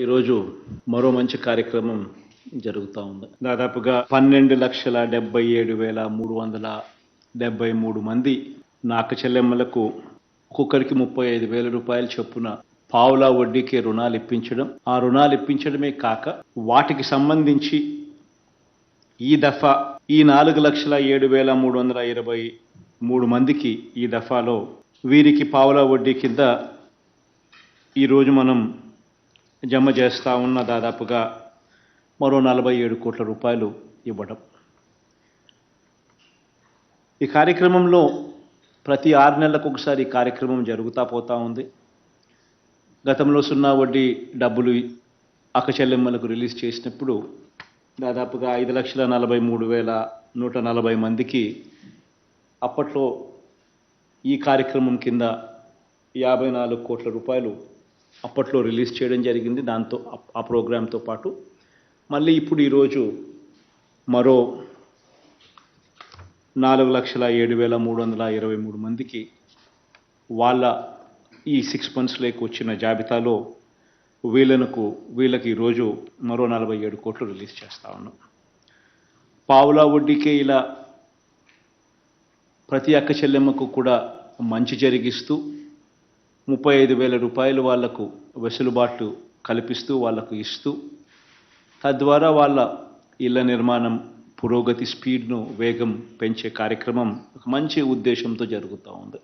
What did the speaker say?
ఈరోజు మరో మంచి కార్యక్రమం జరుగుతూ ఉంది. దాదాపుగా 12,77,373 మంది నాక చెల్లెమ్మలకు ఒక్కొక్కరికి 35,000 రూపాయల చొప్పున పావులా వడ్డీకే రుణాలు ఇప్పించడం. ఆ రుణాలు ఇప్పించడమే కాక వాటికి సంబంధించి ఈ దఫా ఈ 4,07,323 మందికి ఈ దఫాలో వీరికి పావులా వడ్డీ కింద ఈరోజు మనం జమ చేస్తూ ఉన్న దాదాపుగా మరో 47 కోట్ల రూపాయలు ఇవ్వడం. ఈ కార్యక్రమంలో ప్రతి 6 నెలలకు ఒకసారి ఈ కార్యక్రమం జరుగుతూ పోతూ ఉంది. గతంలో సున్నా వడ్డీ డబ్బులు అక్క చెల్లెమ్మలకు రిలీజ్ చేసినప్పుడు దాదాపుగా 5,43,140 మందికి అప్పట్లో ఈ కార్యక్రమం కింద 54 కోట్ల రూపాయలు అప్పట్లో రిలీజ్ చేయడం జరిగింది. దాంతో ఆ ప్రోగ్రాంతో పాటు మళ్ళీ ఇప్పుడు ఈరోజు మరో 4,07,323 మందికి వాళ్ళ ఈ 6 monthsలోకి వచ్చిన జాబితాలో వీళ్ళకి ఈరోజు మరో 47 కోట్లు రిలీజ్ చేస్తూ ఉన్నాం. పావులా వడ్డీకే ఇలా ప్రతి అక్క చెల్లెమ్మకు కూడా మంచి జరిగిస్తూ 35,000 రూపాయలు వాళ్లకు వెసులుబాటు కల్పిస్తూ వాళ్లకు ఇస్తూ తద్వారా వాళ్ళ ఇళ్ల నిర్మాణం పురోగతి స్పీడ్ను వేగం పెంచే కార్యక్రమం ఒక మంచి ఉద్దేశంతో జరుగుతూ ఉంది.